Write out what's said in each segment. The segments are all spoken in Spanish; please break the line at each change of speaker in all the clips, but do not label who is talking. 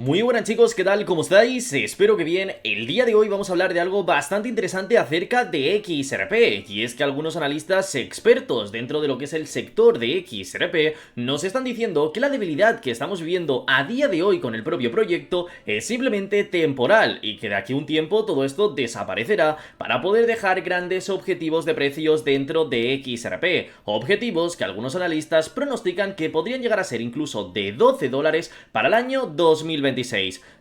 Muy buenas chicos, ¿qué tal? ¿Cómo estáis? Espero que bien. El día de hoy vamos a hablar de algo bastante interesante acerca de XRP, y es que algunos analistas expertos dentro de lo que es el sector de XRP nos están diciendo que la debilidad que estamos viviendo a día de hoy con el propio proyecto es simplemente temporal y que de aquí a un tiempo todo esto desaparecerá para poder dejar grandes objetivos de precios dentro de XRP, objetivos que algunos analistas pronostican que podrían llegar a ser incluso de $12 para el año 2026.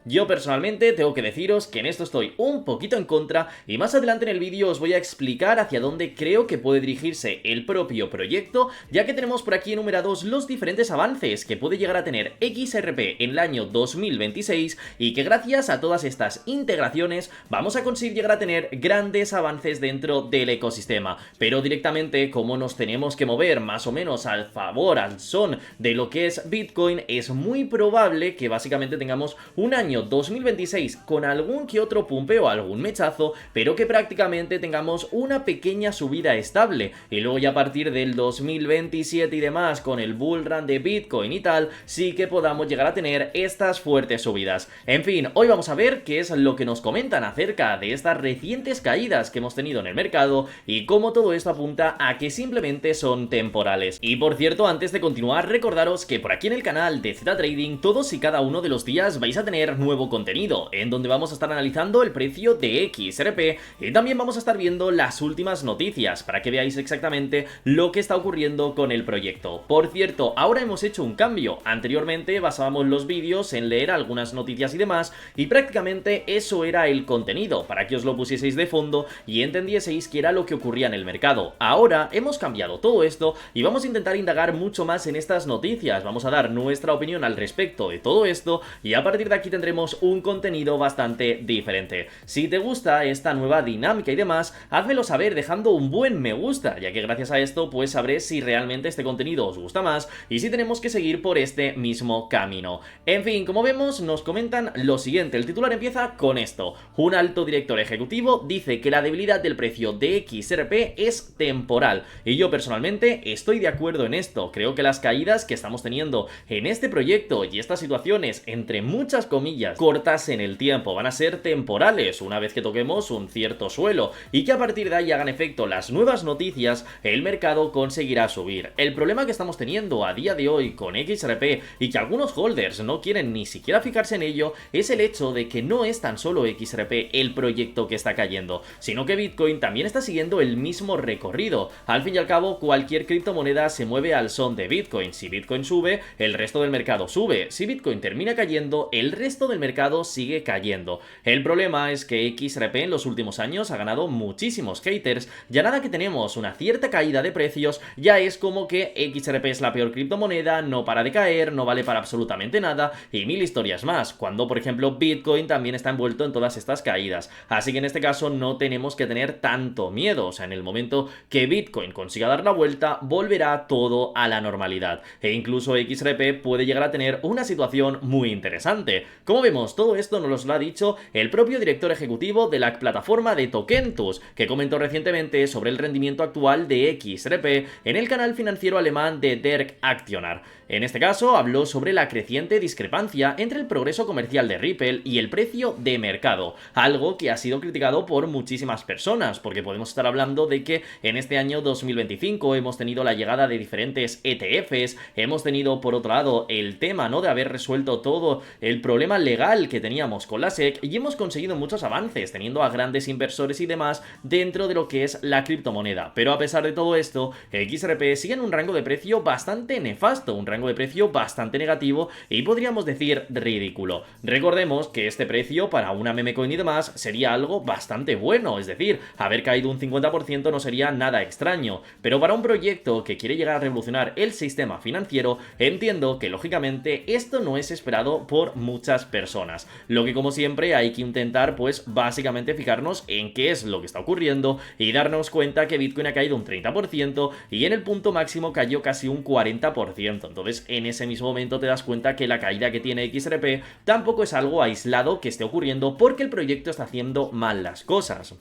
Yo personalmente tengo que deciros que en esto estoy un poquito en contra, y más adelante en el vídeo os voy a explicar hacia dónde creo que puede dirigirse el propio proyecto, ya que tenemos por aquí enumerados los diferentes avances que puede llegar a tener XRP en el año 2026 y que gracias a todas estas integraciones vamos a conseguir llegar a tener grandes avances dentro del ecosistema. Pero directamente, como nos tenemos que mover más o menos al favor, al son de lo que es Bitcoin, es muy probable que básicamente tengamos un año 2026 con algún que otro pumpeo, algún mechazo, pero que prácticamente tengamos una pequeña subida estable, y luego ya a partir del 2027 y demás, con el bull run de Bitcoin y tal, sí que podamos llegar a tener estas fuertes subidas. En fin, hoy vamos a ver qué es lo que nos comentan acerca de estas recientes caídas que hemos tenido en el mercado y cómo todo esto apunta a que simplemente son temporales. Y por cierto, antes de continuar, recordaros que por aquí en el canal de Z Trading todos y cada uno de los días vais a tener nuevo contenido, en donde vamos a estar analizando el precio de XRP y también vamos a estar viendo las últimas noticias para que veáis exactamente lo que está ocurriendo con el proyecto. Por cierto, ahora hemos hecho un cambio. Anteriormente basábamos los vídeos en leer algunas noticias y demás, y prácticamente eso era el contenido, para que os lo pusieseis de fondo y entendieseis qué era lo que ocurría en el mercado. Ahora hemos cambiado todo esto y vamos a intentar indagar mucho más en estas noticias, vamos a dar nuestra opinión al respecto de todo esto, y a partir de aquí tendremos un contenido bastante diferente. Si te gusta esta nueva dinámica y demás, házmelo saber dejando un buen me gusta, ya que gracias a esto pues sabré si realmente este contenido os gusta más y si tenemos que seguir por este mismo camino. En fin, como vemos, nos comentan lo siguiente. El titular empieza con esto: un alto director ejecutivo dice que la debilidad del precio de XRP es temporal, y yo personalmente estoy de acuerdo en esto. Creo que las caídas que estamos teniendo en este proyecto y estas situaciones, entre muchas comillas, cortas en el tiempo, van a ser temporales una vez que toquemos un cierto suelo, y que a partir de ahí hagan efecto las nuevas noticias, el mercado conseguirá subir. El problema que estamos teniendo a día de hoy con XRP, y que algunos holders no quieren ni siquiera fijarse en ello, es el hecho de que no es tan solo XRP el proyecto que está cayendo, sino que Bitcoin también está siguiendo el mismo recorrido. Al fin y al cabo, cualquier criptomoneda se mueve al son de Bitcoin. Si Bitcoin sube, el resto del mercado sube. Si Bitcoin termina cayendo, el resto del mercado sigue cayendo. El problema es que XRP en los últimos años ha ganado muchísimos haters. Ya nada que tenemos una cierta caída de precios, ya es como que XRP es la peor criptomoneda, no para de caer, no vale para absolutamente nada, y mil historias más, cuando por ejemplo Bitcoin también está envuelto en todas estas caídas. Así que en este caso no tenemos que tener tanto miedo. O sea, en el momento que Bitcoin consiga dar la vuelta, volverá todo a la normalidad, e incluso XRP puede llegar a tener una situación muy interesante. Como vemos, todo esto nos lo ha dicho el propio director ejecutivo de la plataforma de Tokentus, que comentó recientemente sobre el rendimiento actual de XRP en el canal financiero alemán de Der Aktionär. En este caso habló sobre la creciente discrepancia entre el progreso comercial de Ripple y el precio de mercado, algo que ha sido criticado por muchísimas personas, porque podemos estar hablando de que en este año 2025 hemos tenido la llegada de diferentes ETFs, hemos tenido por otro lado el tema, ¿no?, de haber resuelto todo el problema legal que teníamos con la SEC, y hemos conseguido muchos avances teniendo a grandes inversores y demás dentro de lo que es la criptomoneda. Pero a pesar de todo esto, XRP sigue en un rango de precio bastante nefasto, un rango de precio bastante negativo y podríamos decir ridículo. Recordemos que este precio para una meme coin y demás sería algo bastante bueno, es decir, haber caído un 50% no sería nada extraño, pero para un proyecto que quiere llegar a revolucionar el sistema financiero, entiendo que lógicamente esto no es esperado por muchas personas. Lo que, como siempre, hay que intentar pues básicamente fijarnos en qué es lo que está ocurriendo y darnos cuenta que Bitcoin ha caído un 30% y en el punto máximo cayó casi un 40%. Entonces en ese mismo momento te das cuenta que la caída que tiene XRP tampoco es algo aislado que esté ocurriendo porque el proyecto está haciendo mal las cosas.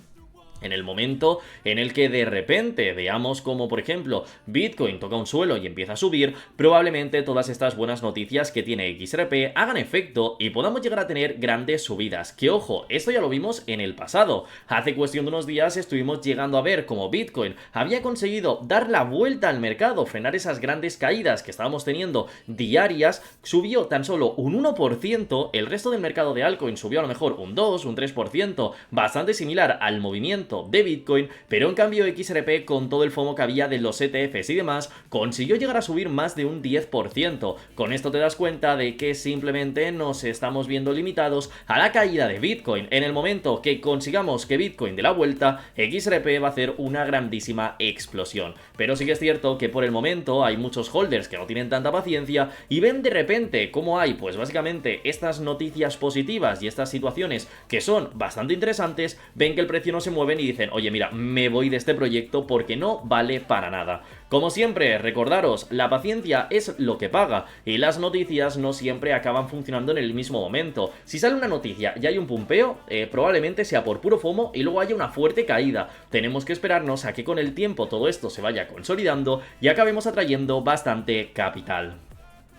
En el momento en el que de repente veamos como, por ejemplo, Bitcoin toca un suelo y empieza a subir, probablemente todas estas buenas noticias que tiene XRP hagan efecto y podamos llegar a tener grandes subidas. Que ojo, esto ya lo vimos en el pasado. Hace cuestión de unos días estuvimos llegando a ver cómo Bitcoin había conseguido dar la vuelta al mercado, frenar esas grandes caídas que estábamos teniendo diarias, subió tan solo un 1%, el resto del mercado de altcoin subió a lo mejor un 2, un 3%, bastante similar al movimiento de Bitcoin, pero en cambio XRP, con todo el FOMO que había de los ETFs y demás, consiguió llegar a subir más de un 10%. Con esto te das cuenta de que simplemente nos estamos viendo limitados a la caída de Bitcoin. En el momento que consigamos que Bitcoin dé la vuelta, XRP va a hacer una grandísima explosión. Pero sí que es cierto que por el momento hay muchos holders que no tienen tanta paciencia y ven de repente cómo hay, pues básicamente, estas noticias positivas y estas situaciones que son bastante interesantes, ven que el precio no se mueve y dicen, oye mira, me voy de este proyecto porque no vale para nada. Como siempre, recordaros, la paciencia es lo que paga y las noticias no siempre acaban funcionando en el mismo momento. Si sale una noticia y hay un pumpeo, probablemente sea por puro FOMO y luego haya una fuerte caída. Tenemos que esperarnos a que con el tiempo todo esto se vaya consolidando y acabemos atrayendo bastante capital.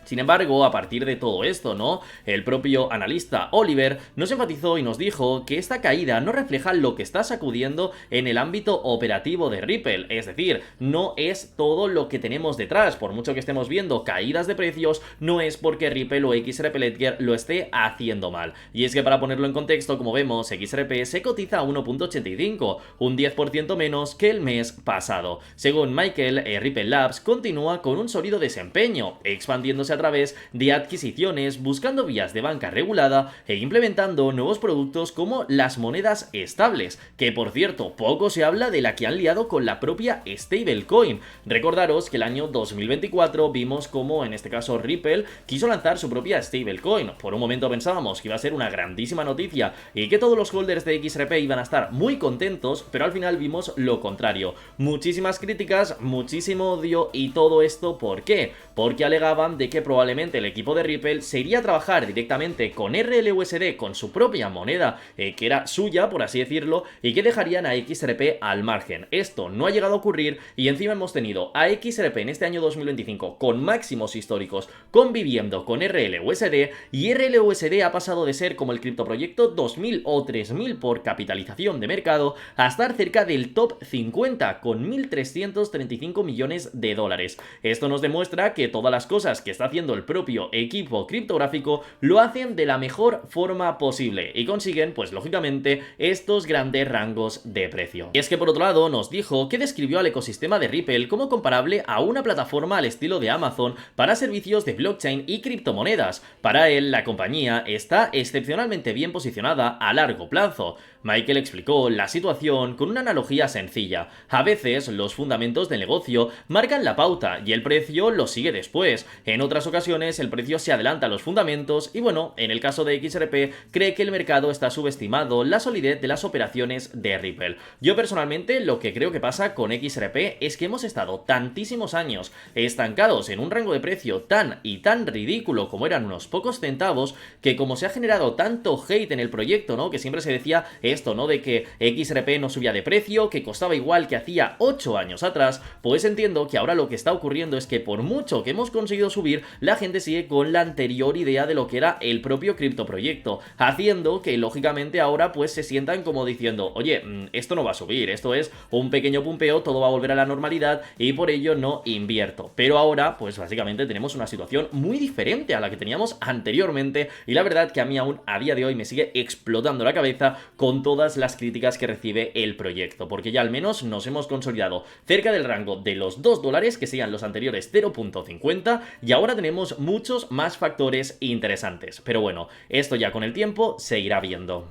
Sin embargo, a partir de todo esto, ¿no? El propio analista Oliver nos enfatizó y nos dijo que esta caída no refleja lo que está sacudiendo en el ámbito operativo de Ripple, es decir, no es todo lo que tenemos detrás. Por mucho que estemos viendo caídas de precios, no es porque Ripple o XRP Ledger lo esté haciendo mal. Y es que, para ponerlo en contexto, como vemos, XRP se cotiza a 1.85, un 10% menos que el mes pasado. Según Michael, Ripple Labs continúa con un sólido desempeño, expandiéndose a través de adquisiciones, buscando vías de banca regulada e implementando nuevos productos como las monedas estables, que por cierto, poco se habla de la que han liado con la propia stablecoin. Recordaros que el año 2024 vimos como, en este caso, Ripple quiso lanzar su propia stablecoin. Por un momento pensábamos que iba a ser una grandísima noticia y que todos los holders de XRP iban a estar muy contentos, pero al final vimos lo contrario. Muchísimas críticas, muchísimo odio, y todo esto, ¿por qué? Porque alegaban de que probablemente el equipo de Ripple se iría a trabajar directamente con RLUSD, con su propia moneda, que era suya, por así decirlo, y que dejarían a XRP al margen. Esto no ha llegado a ocurrir y encima hemos tenido a XRP en este año 2025 con máximos históricos, conviviendo con RLUSD, y RLUSD ha pasado de ser como el criptoproyecto 2000 o 3000 por capitalización de mercado a estar cerca del top 50 con 1.335 millones de dólares. Esto nos demuestra que todas las cosas que está haciendo el propio equipo criptográfico lo hacen de la mejor forma posible y consiguen, pues lógicamente, estos grandes rangos de precio. Y es que por otro lado nos dijo que describió al ecosistema de Ripple como comparable a una plataforma al estilo de Amazon para servicios de blockchain y criptomonedas. Para él, la compañía está excepcionalmente bien posicionada a largo plazo. Michael explicó la situación con una analogía sencilla. A veces los fundamentos del negocio marcan la pauta y el precio lo sigue después. En otras ocasiones el precio se adelanta a los fundamentos y, bueno, en el caso de XRP, cree que el mercado está subestimado la solidez de las operaciones de Ripple. Yo personalmente lo que creo que pasa con XRP es que hemos estado tantísimos años estancados en un rango de precio tan y tan ridículo como eran unos pocos centavos, que como se ha generado tanto hate en el proyecto, ¿no? Que siempre se decía esto, ¿no? De que XRP no subía de precio, que costaba igual que hacía 8 años atrás, pues entiendo que ahora lo que está ocurriendo es que por mucho que hemos conseguido subir, la gente sigue con la anterior idea de lo que era el propio criptoproyecto, haciendo que lógicamente ahora pues se sientan como diciendo, oye, esto no va a subir, esto es un pequeño pumpeo, todo va a volver a la normalidad y por ello no invierto. Pero ahora pues básicamente tenemos una situación muy diferente a la que teníamos anteriormente y la verdad que a mí aún a día de hoy me sigue explotando la cabeza con todas las críticas que recibe el proyecto, porque ya al menos nos hemos consolidado cerca del rango de los $2, que serían los anteriores 0.50, y ahora tenemos muchos más factores interesantes. Pero bueno, esto ya con el tiempo se irá viendo.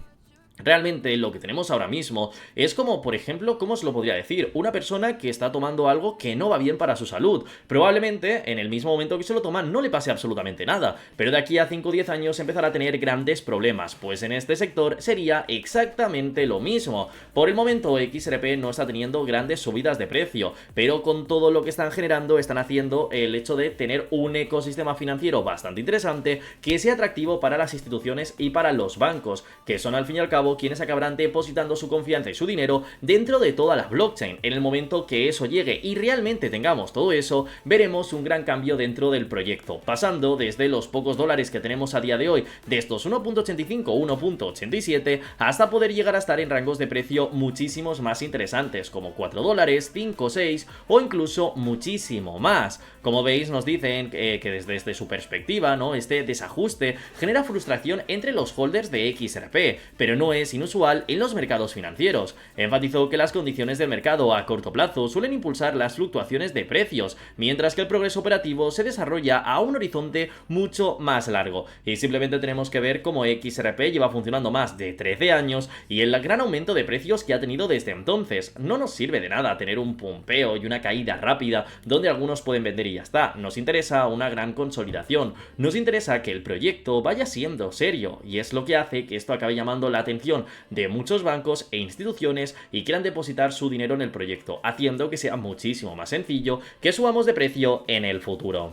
Realmente lo que tenemos ahora mismo es como, por ejemplo, ¿cómo os lo podría decir? Una persona que está tomando algo que no va bien para su salud. Probablemente en el mismo momento que se lo toma no le pase absolutamente nada, pero de aquí a 5 o 10 años empezará a tener grandes problemas, pues en este sector sería exactamente lo mismo. Por el momento XRP no está teniendo grandes subidas de precio, pero con todo lo que están generando están haciendo el hecho de tener un ecosistema financiero bastante interesante que sea atractivo para las instituciones y para los bancos, que son al fin y al cabo cabo quienes acabarán depositando su confianza y su dinero dentro de toda la blockchain. En el momento que eso llegue y realmente tengamos todo eso, veremos un gran cambio dentro del proyecto, pasando desde los pocos dólares que tenemos a día de hoy, de estos 1.85 o 1.87, hasta poder llegar a estar en rangos de precio muchísimos más interesantes, como 4 dólares, 5, 6 o incluso muchísimo más. Como veis, nos dicen que desde su perspectiva, ¿no?, este desajuste genera frustración entre los holders de XRP, pero no es inusual en los mercados financieros. Enfatizó que las condiciones del mercado a corto plazo suelen impulsar las fluctuaciones de precios, mientras que el progreso operativo se desarrolla a un horizonte mucho más largo. Y simplemente tenemos que ver cómo XRP lleva funcionando más de 13 años y el gran aumento de precios que ha tenido desde entonces. No nos sirve de nada tener un pumpeo y una caída rápida donde algunos pueden vender y ya está. Nos interesa una gran consolidación, nos interesa que el proyecto vaya siendo serio, y es lo que hace que esto acabe llamando la atención de muchos bancos e instituciones y quieran depositar su dinero en el proyecto, haciendo que sea muchísimo más sencillo que subamos de precio en el futuro.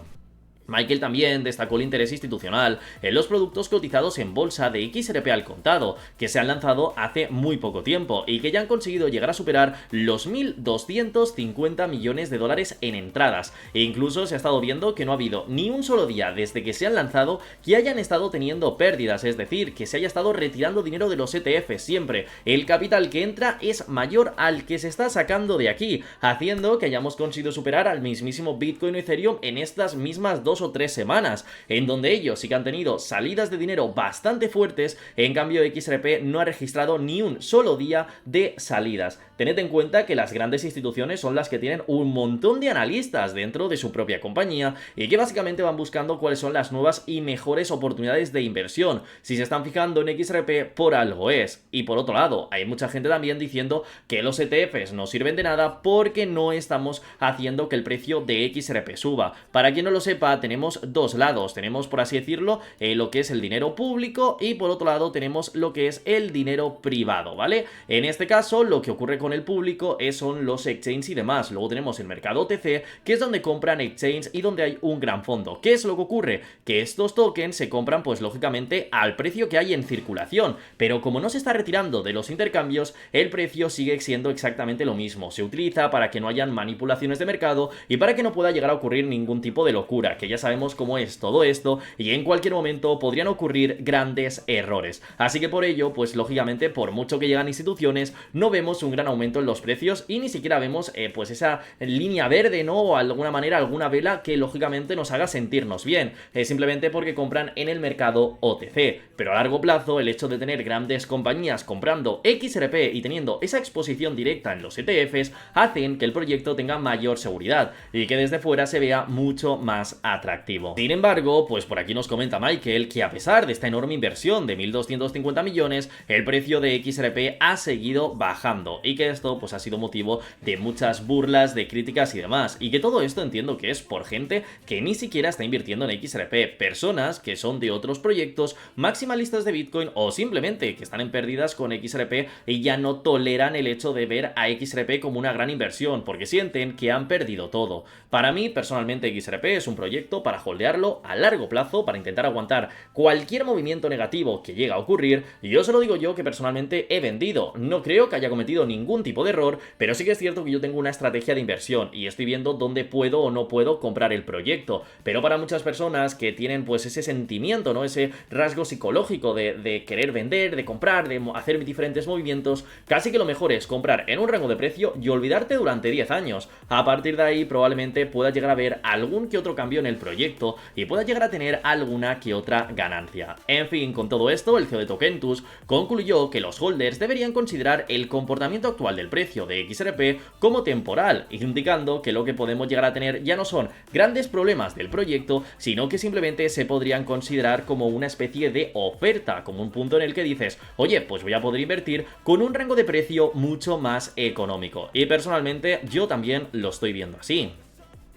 Michael también destacó el interés institucional en los productos cotizados en bolsa de XRP al contado, que se han lanzado hace muy poco tiempo y que ya han conseguido llegar a superar los 1.250 millones de dólares en entradas, e incluso se ha estado viendo que no ha habido ni un solo día desde que se han lanzado que hayan estado teniendo pérdidas, es decir, que se haya estado retirando dinero de los ETFs. Siempre el capital que entra es mayor al que se está sacando de aquí, haciendo que hayamos conseguido superar al mismísimo Bitcoin o Ethereum en estas mismas 2 o 3 semanas, en donde ellos sí que han tenido salidas de dinero bastante fuertes. En cambio, XRP no ha registrado ni un solo día de salidas. Tened en cuenta que las grandes instituciones son las que tienen un montón de analistas dentro de su propia compañía y que básicamente van buscando cuáles son las nuevas y mejores oportunidades de inversión. Si se están fijando en XRP, por algo es. Y por otro lado, hay mucha gente también diciendo que los ETFs no sirven de nada porque no estamos haciendo que el precio de XRP suba. Para quien no lo sepa, tenemos dos lados. Tenemos, por así decirlo, lo que es el dinero público, y por otro lado tenemos lo que es el dinero privado, ¿vale? En este caso, lo que ocurre con el público son los exchanges y demás. Luego tenemos el mercado OTC, que es donde compran exchanges y donde hay un gran fondo. ¿Qué es lo que ocurre? Que estos tokens se compran, pues lógicamente, al precio que hay en circulación, pero como no se está retirando de los intercambios, el precio sigue siendo exactamente lo mismo. Se utiliza para que no hayan manipulaciones de mercado y para que no pueda llegar a ocurrir ningún tipo de locura, que ya sabemos cómo es todo esto, y en cualquier momento podrían ocurrir grandes errores. Así que por ello, pues lógicamente, por mucho que llegan instituciones, no vemos un gran aumento en los precios y ni siquiera vemos pues esa línea verde, ¿no? O de alguna manera alguna vela que lógicamente nos haga sentirnos bien, simplemente porque compran en el mercado OTC. Pero a largo plazo, el hecho de tener grandes compañías comprando XRP y teniendo esa exposición directa en los ETFs hacen que el proyecto tenga mayor seguridad y que desde fuera se vea mucho más atractivo. Sin embargo, pues por aquí nos comenta Michael que a pesar de esta enorme inversión de 1.250 millones, el precio de XRP ha seguido bajando y que esto pues ha sido motivo de muchas burlas, de críticas y demás, y que todo esto entiendo que es por gente que ni siquiera está invirtiendo en XRP, personas que son de otros proyectos maximalistas de Bitcoin o simplemente que están en pérdidas con XRP y ya no toleran el hecho de ver a XRP como una gran inversión porque sienten que han perdido todo. Para mí, personalmente, XRP es un proyecto para holdearlo a largo plazo, para intentar aguantar cualquier movimiento negativo que llegue a ocurrir, y yo se lo digo yo que personalmente he vendido. No creo que haya cometido ningún tipo de error, pero sí que es cierto que yo tengo una estrategia de inversión y estoy viendo dónde puedo o no puedo comprar el proyecto. Pero para muchas personas que tienen pues ese sentimiento, ¿no?, ese rasgo psicológico de querer vender, de comprar, de hacer diferentes movimientos, casi que lo mejor es comprar en un rango de precio y olvidarte durante 10 años. A partir de ahí probablemente pueda llegar a ver algún que otro cambio en el proyecto y pueda llegar a tener alguna que otra ganancia. En fin, con todo esto, el CEO de Tokentus concluyó que los holders deberían considerar el comportamiento actual del precio de XRP como temporal, indicando que lo que podemos llegar a tener ya no son grandes problemas del proyecto, sino que simplemente se podrían considerar como una especie de oferta, como un punto en el que dices, oye, pues voy a poder invertir con un rango de precio mucho más económico. Y personalmente yo también lo estoy viendo así.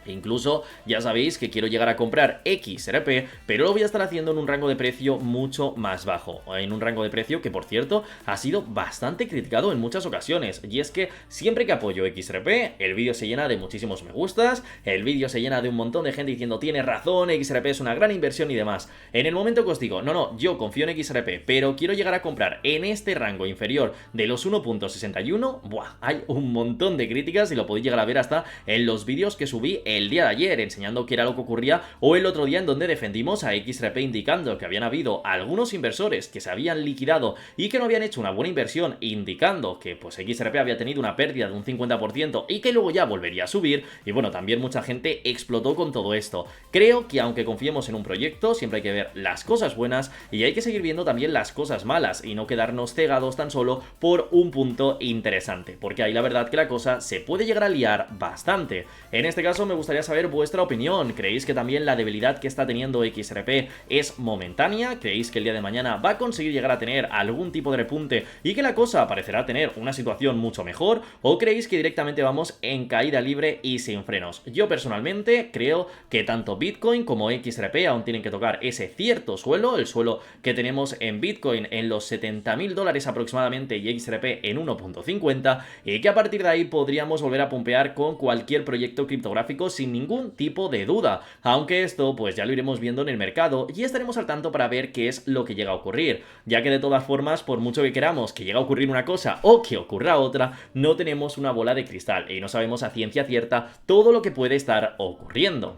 Incluso ya sabéis que quiero llegar a comprar XRP, pero lo voy a estar haciendo en un rango de precio mucho más bajo. En un rango de precio que, por cierto, ha sido bastante criticado en muchas ocasiones. Y es que siempre que apoyo XRP, el vídeo se llena de muchísimos me gustas, el vídeo se llena de un montón de gente diciendo tienes razón, XRP es una gran inversión y demás. En el momento que os digo, no, yo confío en XRP, pero quiero llegar a comprar en este rango inferior de los 1.61, buah, hay un montón de críticas y lo podéis llegar a ver hasta en los vídeos que subí el día de ayer enseñando qué era lo que ocurría, o el otro día en donde defendimos a XRP indicando que habían habido algunos inversores que se habían liquidado y que no habían hecho una buena inversión, indicando que pues XRP había tenido una pérdida de un 50% y que luego ya volvería a subir. Y bueno, también mucha gente explotó con todo esto. Creo que aunque confiemos en un proyecto, siempre hay que ver las cosas buenas y hay que seguir viendo también las cosas malas y no quedarnos cegados tan solo por un punto interesante, porque ahí la verdad que la cosa se puede llegar a liar bastante. En este caso me gustaría saber vuestra opinión. ¿Creéis que también la debilidad que está teniendo XRP es momentánea? ¿Creéis que el día de mañana va a conseguir llegar a tener algún tipo de repunte y que la cosa parecerá tener una situación mucho mejor? ¿O creéis que directamente vamos en caída libre y sin frenos? Yo personalmente creo que tanto Bitcoin como XRP aún tienen que tocar ese cierto suelo, el suelo que tenemos en Bitcoin en los $70.000 aproximadamente y XRP en 1.50, y que a partir de ahí podríamos volver a pumpear con cualquier proyecto criptográfico sin ningún tipo de duda, aunque esto pues ya lo iremos viendo en el mercado y estaremos al tanto para ver qué es lo que llega a ocurrir, ya que de todas formas, por mucho que queramos que llegue a ocurrir una cosa o que ocurra otra, no tenemos una bola de cristal y no sabemos a ciencia cierta todo lo que puede estar ocurriendo.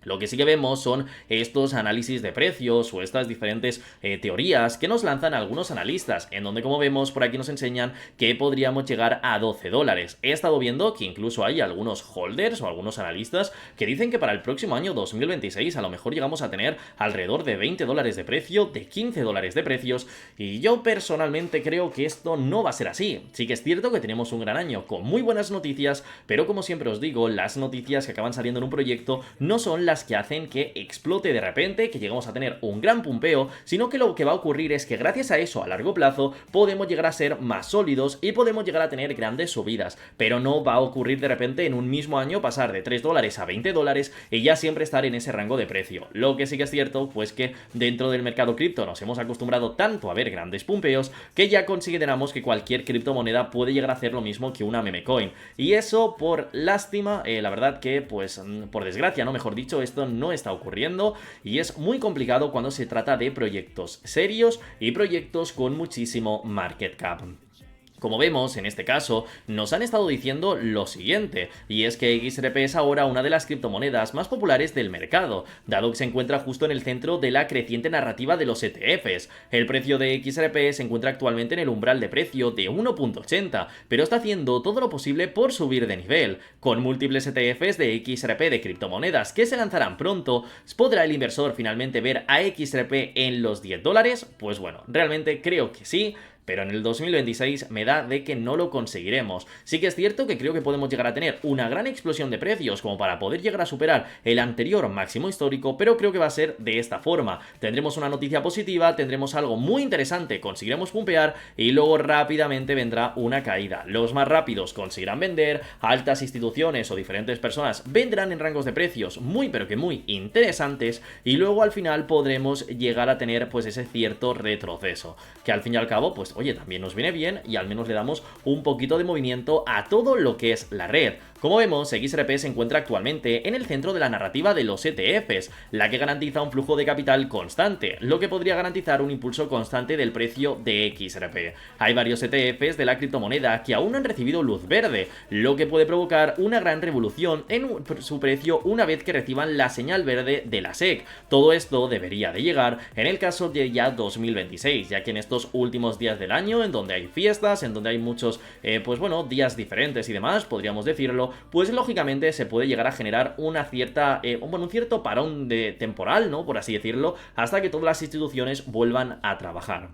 Lo que sí que vemos son estos análisis de precios o estas diferentes teorías que nos lanzan algunos analistas, en donde, como vemos, por aquí nos enseñan que podríamos llegar a $12. He estado viendo que incluso hay algunos holders o algunos analistas que dicen que para el próximo año 2026 a lo mejor llegamos a tener alrededor de $20 de precio, de $15 de precios, y yo personalmente creo que esto no va a ser así. Sí que es cierto que tenemos un gran año con muy buenas noticias, pero como siempre os digo, las noticias que acaban saliendo en un proyecto no son las que hacen que explote de repente, que lleguemos a tener un gran pumpeo, sino que lo que va a ocurrir es que gracias a eso a largo plazo podemos llegar a ser más sólidos y podemos llegar a tener grandes subidas, pero no va a ocurrir de repente en un mismo año pasar de $3 a $20 y ya siempre estar en ese rango de precio. Lo que sí que es cierto pues que dentro del mercado cripto nos hemos acostumbrado tanto a ver grandes pumpeos que ya consideramos que cualquier criptomoneda puede llegar a hacer lo mismo que una meme coin, y eso por lástima, la verdad que pues por desgracia, no mejor dicho, esto no está ocurriendo y es muy complicado cuando se trata de proyectos serios y proyectos con muchísimo market cap. Como vemos, en este caso, nos han estado diciendo lo siguiente, y es que XRP es ahora una de las criptomonedas más populares del mercado, dado que se encuentra justo en el centro de la creciente narrativa de los ETFs. El precio de XRP se encuentra actualmente en el umbral de precio de 1.80, pero está haciendo todo lo posible por subir de nivel. Con múltiples ETFs de XRP de criptomonedas que se lanzarán pronto, ¿podrá el inversor finalmente ver a XRP en los $10? Pues bueno, realmente creo que sí, pero en el 2026 me da de que no lo conseguiremos. Sí que es cierto que creo que podemos llegar a tener una gran explosión de precios como para poder llegar a superar el anterior máximo histórico, pero creo que va a ser de esta forma. Tendremos una noticia positiva, tendremos algo muy interesante, conseguiremos pumpear y luego rápidamente vendrá una caída. Los más rápidos conseguirán vender, altas instituciones o diferentes personas vendrán en rangos de precios muy pero que muy interesantes y luego al final podremos llegar a tener pues ese cierto retroceso, que al fin y al cabo pues oye, también nos viene bien y al menos le damos un poquito de movimiento a todo lo que es la red. Como vemos, XRP se encuentra actualmente en el centro de la narrativa de los ETFs, la que garantiza un flujo de capital constante, lo que podría garantizar un impulso constante del precio de XRP. Hay varios ETFs de la criptomoneda que aún no han recibido luz verde, lo que puede provocar una gran revolución en su precio una vez que reciban la señal verde de la SEC. Todo esto debería de llegar en el caso de ya 2026, ya que en estos últimos días del año, en donde hay fiestas, en donde hay muchos, pues bueno, días diferentes y demás, podríamos decirlo, pues lógicamente se puede llegar a generar una cierta, un cierto parón de temporal, ¿no? Por así decirlo, hasta que todas las instituciones vuelvan a trabajar.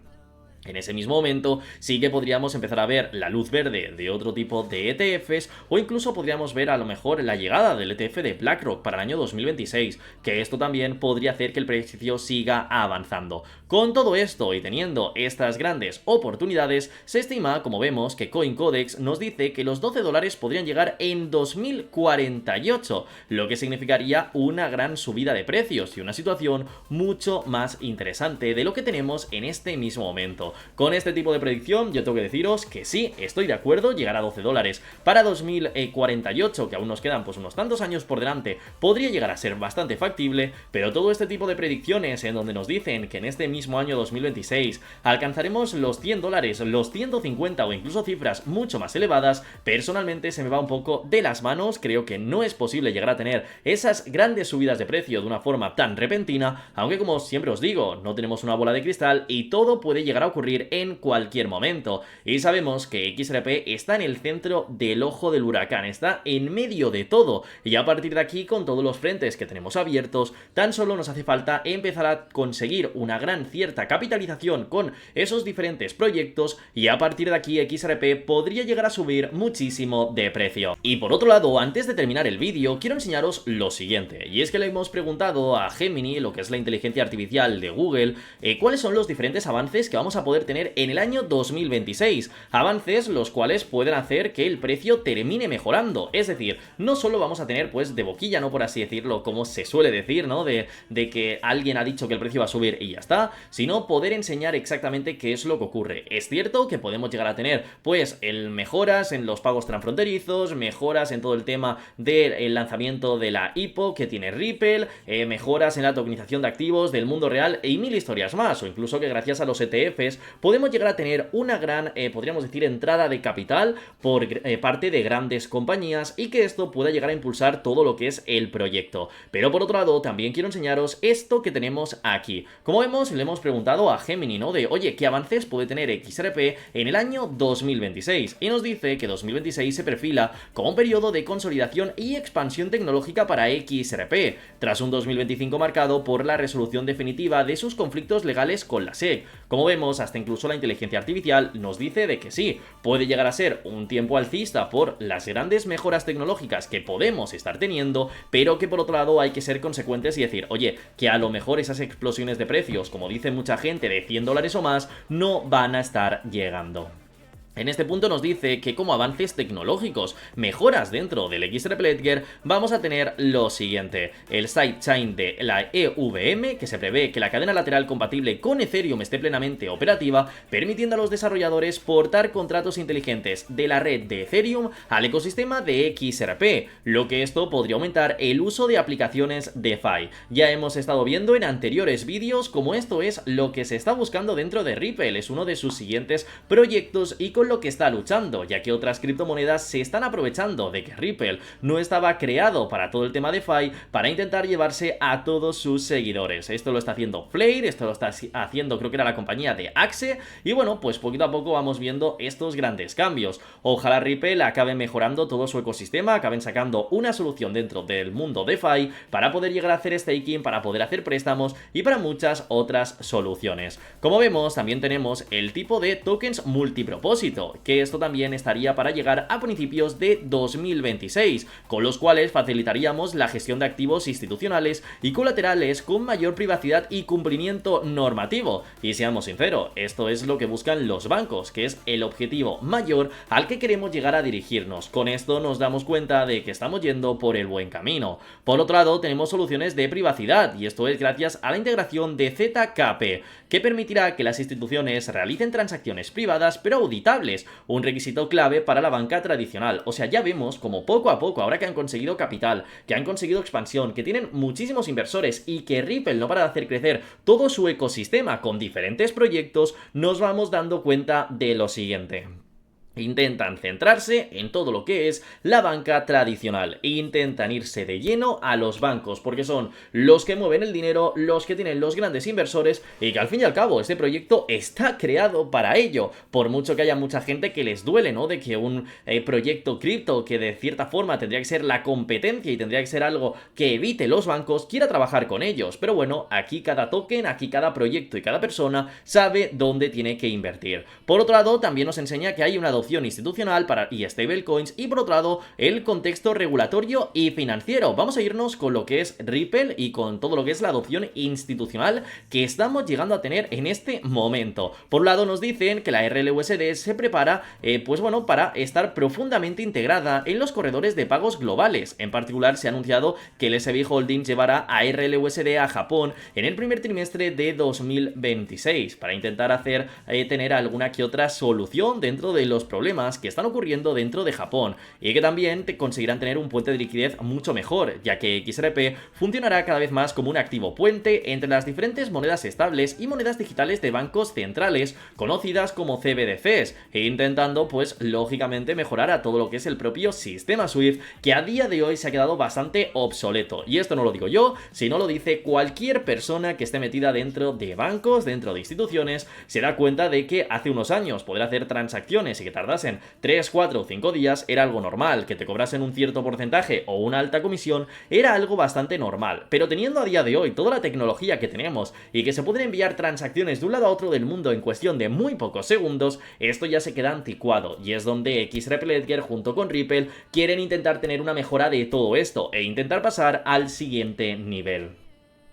En ese mismo momento sí que podríamos empezar a ver la luz verde de otro tipo de ETFs, o incluso podríamos ver a lo mejor la llegada del ETF de BlackRock para el año 2026, que esto también podría hacer que el precio siga avanzando. Con todo esto y teniendo estas grandes oportunidades, se estima, como vemos, que CoinCodex nos dice que los $12 podrían llegar en 2048, lo que significaría una gran subida de precios y una situación mucho más interesante de lo que tenemos en este mismo momento. Con este tipo de predicción yo tengo que deciros que sí, estoy de acuerdo, llegar a $12 para 2048, que aún nos quedan pues unos tantos años por delante, podría llegar a ser bastante factible, pero todo este tipo de predicciones en donde nos dicen que en este mismo año 2026 alcanzaremos los $100, los 150 o incluso cifras mucho más elevadas, personalmente se me va un poco de las manos. Creo que no es posible llegar a tener esas grandes subidas de precio de una forma tan repentina, aunque como siempre os digo, no tenemos una bola de cristal y todo puede llegar a ocurrir en cualquier momento. Y sabemos que XRP está en el centro del ojo del huracán, está en medio de todo, y a partir de aquí, con todos los frentes que tenemos abiertos, tan solo nos hace falta empezar a conseguir una gran cierta capitalización con esos diferentes proyectos, y a partir de aquí XRP podría llegar a subir muchísimo de precio. Y por otro lado, antes de terminar el vídeo, quiero enseñaros lo siguiente, y es que le hemos preguntado a Gemini, lo que es la inteligencia artificial de Google, cuáles son los diferentes avances que vamos a poder tener en el año 2026, avances los cuales pueden hacer que el precio termine mejorando. Es decir, no solo vamos a tener pues de boquilla, no por así decirlo, como se suele decir, ¿no? De que alguien ha dicho que el precio va a subir y ya está, sino poder enseñar exactamente qué es lo que ocurre. Es cierto que podemos llegar a tener pues mejoras en los pagos transfronterizos, mejoras en todo el tema del lanzamiento de la IPO que tiene Ripple, mejoras en la tokenización de activos del mundo real y mil historias más, o incluso que gracias a los ETFs podemos llegar a tener una gran, podríamos decir, entrada de capital por parte de grandes compañías, y que esto pueda llegar a impulsar todo lo que es el proyecto. Pero por otro lado, también quiero enseñaros esto que tenemos aquí. Como vemos, le hemos preguntado a Gemini, ¿no? De, oye, ¿qué avances puede tener XRP en el año 2026? Y nos dice que 2026 se perfila como un periodo de consolidación y expansión tecnológica para XRP, tras un 2025 marcado por la resolución definitiva de sus conflictos legales con la SEC. Como vemos, hasta incluso la inteligencia artificial nos dice de que sí, puede llegar a ser un tiempo alcista por las grandes mejoras tecnológicas que podemos estar teniendo, pero que por otro lado hay que ser consecuentes y decir, oye, que a lo mejor esas explosiones de precios, como dice mucha gente, de $100 o más, no van a estar llegando. En este punto nos dice que como avances tecnológicos, mejoras dentro del XRP Ledger, vamos a tener lo siguiente: el sidechain de la EVM, que se prevé que la cadena lateral compatible con Ethereum esté plenamente operativa, permitiendo a los desarrolladores portar contratos inteligentes de la red de Ethereum al ecosistema de XRP, lo que esto podría aumentar el uso de aplicaciones DeFi. Ya hemos estado viendo en anteriores vídeos cómo esto es lo que se está buscando dentro de Ripple, es uno de sus siguientes proyectos y con lo que está luchando, ya que otras criptomonedas se están aprovechando de que Ripple no estaba creado para todo el tema DeFi para intentar llevarse a todos sus seguidores. Esto lo está haciendo Flare, esto lo está haciendo, creo que era la compañía de Axe, y bueno, pues poquito a poco vamos viendo estos grandes cambios. Ojalá Ripple acabe mejorando todo su ecosistema, acaben sacando una solución dentro del mundo DeFi para poder llegar a hacer staking, para poder hacer préstamos y para muchas otras soluciones. Como vemos, también tenemos el tipo de tokens multipropósito, que esto también estaría para llegar a principios de 2026, con los cuales facilitaríamos la gestión de activos institucionales y colaterales con mayor privacidad y cumplimiento normativo. Y seamos sinceros, esto es lo que buscan los bancos, que es el objetivo mayor al que queremos llegar a dirigirnos. Con esto nos damos cuenta de que estamos yendo por el buen camino. Por otro lado, tenemos soluciones de privacidad, y esto es gracias a la integración de ZKP, que permitirá que las instituciones realicen transacciones privadas pero auditables, un requisito clave para la banca tradicional. O sea, ya vemos como poco a poco, ahora que han conseguido capital, que han conseguido expansión, que tienen muchísimos inversores y que Ripple no para de hacer crecer todo su ecosistema con diferentes proyectos, nos vamos dando cuenta de lo siguiente. Intentan centrarse en todo lo que es la banca tradicional e intentan irse de lleno a los bancos porque son los que mueven el dinero, los que tienen los grandes inversores y que al fin y al cabo este proyecto está creado para ello. Por mucho que haya mucha gente que les duele, ¿no? De que un proyecto cripto que de cierta forma tendría que ser la competencia y tendría que ser algo que evite los bancos, quiera trabajar con ellos. Pero bueno, aquí cada token, aquí cada proyecto y cada persona sabe dónde tiene que invertir. Por otro lado, también nos enseña que hay una institucional y stablecoins y por otro lado el contexto regulatorio y financiero. Vamos a irnos con lo que es Ripple y con todo lo que es la adopción institucional que estamos llegando a tener en este momento. Por un lado nos dicen que la RLUSD se prepara pues bueno, para estar profundamente integrada en los corredores de pagos globales. En particular se ha anunciado que el SBI Holdings llevará a RLUSD a Japón en el primer trimestre de 2026 para intentar hacer tener alguna que otra solución dentro de los problemas que están ocurriendo dentro de Japón y que también te conseguirán tener un puente de liquidez mucho mejor, ya que XRP funcionará cada vez más como un activo puente entre las diferentes monedas estables y monedas digitales de bancos centrales conocidas como CBDCs e intentando pues lógicamente mejorar a todo lo que es el propio sistema SWIFT, que a día de hoy se ha quedado bastante obsoleto. Y esto no lo digo yo, sino lo dice cualquier persona que esté metida dentro de bancos, dentro de instituciones, se da cuenta de que hace unos años poder hacer transacciones y que tardasen 3, 4 o 5 días era algo normal, que te cobrasen un cierto porcentaje o una alta comisión era algo bastante normal, pero teniendo a día de hoy toda la tecnología que tenemos y que se pueden enviar transacciones de un lado a otro del mundo en cuestión de muy pocos segundos, esto ya se queda anticuado y es donde XRP junto con Ripple quieren intentar tener una mejora de todo esto e intentar pasar al siguiente nivel.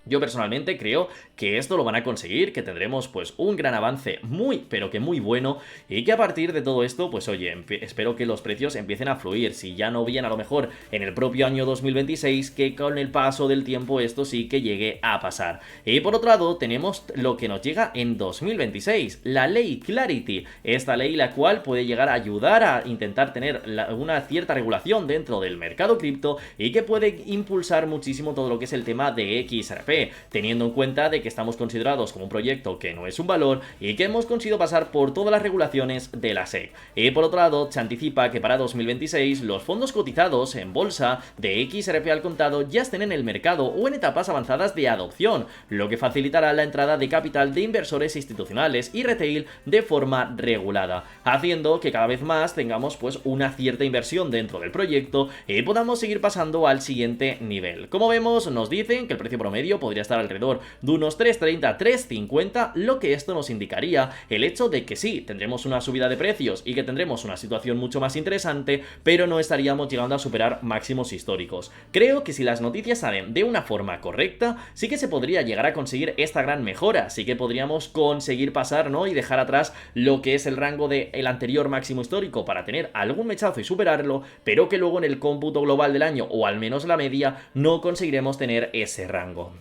Yo personalmente creo que esto lo van a conseguir, que tendremos pues un gran avance muy pero que muy bueno y que a partir de todo esto pues oye, espero que los precios empiecen a fluir, si ya no bien a lo mejor en el propio año 2026, que con el paso del tiempo esto sí que llegue a pasar. Y por otro lado tenemos lo que nos llega en 2026, la ley Clarity, esta ley la cual puede llegar a ayudar a intentar tener una cierta regulación dentro del mercado cripto y que puede impulsar muchísimo todo lo que es el tema de XRP, teniendo en cuenta de que estamos considerados como un proyecto que no es un valor y que hemos conseguido pasar por todas las regulaciones de la SEC. Y por otro lado, se anticipa que para 2026 los fondos cotizados en bolsa de XRP al contado ya estén en el mercado o en etapas avanzadas de adopción, lo que facilitará la entrada de capital de inversores institucionales y retail de forma regulada, haciendo que cada vez más tengamos pues una cierta inversión dentro del proyecto y podamos seguir pasando al siguiente nivel. Como vemos, nos dicen que el precio promedio podría estar alrededor de unos 3.30, 3.50, lo que esto nos indicaría el hecho de que sí, tendremos una subida de precios y que tendremos una situación mucho más interesante, pero no estaríamos llegando a superar máximos históricos. Creo que si las noticias salen de una forma correcta, sí que se podría llegar a conseguir esta gran mejora, sí que podríamos conseguir pasar, ¿no? Y dejar atrás lo que es el rango del anterior máximo histórico para tener algún mechazo y superarlo, pero que luego en el cómputo global del año, o al menos la media, no conseguiremos tener ese rango.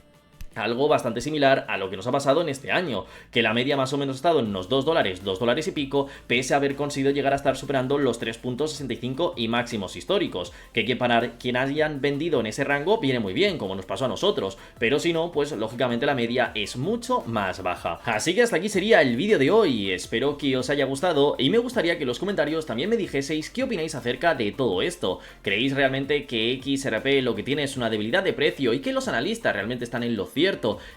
Algo bastante similar a lo que nos ha pasado en este año, que la media más o menos ha estado en unos $2 y pico, pese a haber conseguido llegar a estar superando los 3.65 y máximos históricos, que para quien hayan vendido en ese rango viene muy bien, como nos pasó a nosotros, pero si no, pues lógicamente la media es mucho más baja. Así que hasta aquí sería el vídeo de hoy, espero que os haya gustado y me gustaría que en los comentarios también me dijeseis qué opináis acerca de todo esto. ¿Creéis realmente que XRP lo que tiene es una debilidad de precio y que los analistas realmente están en lo cierto,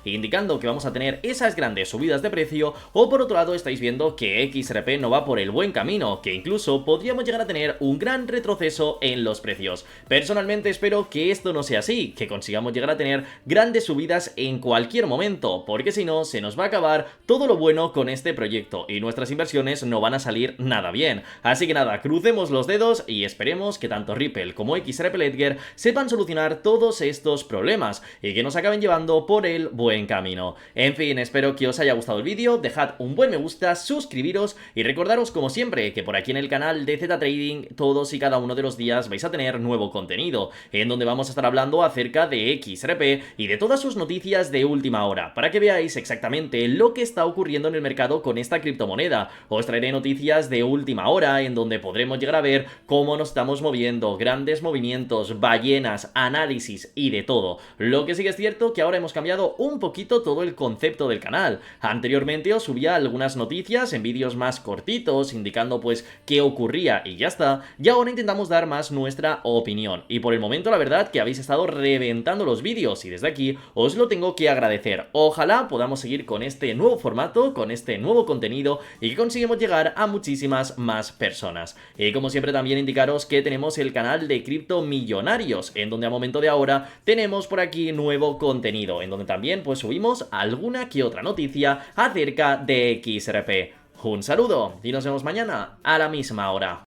indicando que vamos a tener esas grandes subidas de precio, o por otro lado estáis viendo que XRP no va por el buen camino, que incluso podríamos llegar a tener un gran retroceso en los precios? Personalmente espero que esto no sea así, que consigamos llegar a tener grandes subidas en cualquier momento, porque si no se nos va a acabar todo lo bueno con este proyecto y nuestras inversiones no van a salir nada bien. Así que nada, crucemos los dedos y esperemos que tanto Ripple como XRP sepan solucionar todos estos problemas y que nos acaben llevando por el buen camino. En fin, espero que os haya gustado el vídeo, dejad un buen me gusta, suscribiros y recordaros como siempre que por aquí en el canal de Z Trading todos y cada uno de los días vais a tener nuevo contenido, en donde vamos a estar hablando acerca de XRP y de todas sus noticias de última hora, para que veáis exactamente lo que está ocurriendo en el mercado con esta criptomoneda. Os traeré noticias de última hora en donde podremos llegar a ver cómo nos estamos moviendo, grandes movimientos, ballenas, análisis y de todo. Lo que sí que es cierto que ahora hemos cambiado cambiado un poquito todo el concepto del canal. Anteriormente os subía algunas noticias en vídeos más cortitos, indicando pues qué ocurría y ya está, y ahora intentamos dar más nuestra opinión. Y por el momento la verdad que habéis estado reventando los vídeos y desde aquí os lo tengo que agradecer. Ojalá podamos seguir con este nuevo formato, con este nuevo contenido y que consigamos llegar a muchísimas más personas. Y como siempre también indicaros que tenemos el canal de Cripto Millonarios, en donde a momento de ahora tenemos por aquí nuevo contenido, en donde también pues subimos alguna que otra noticia acerca de XRP. Un saludo y nos vemos mañana a la misma hora.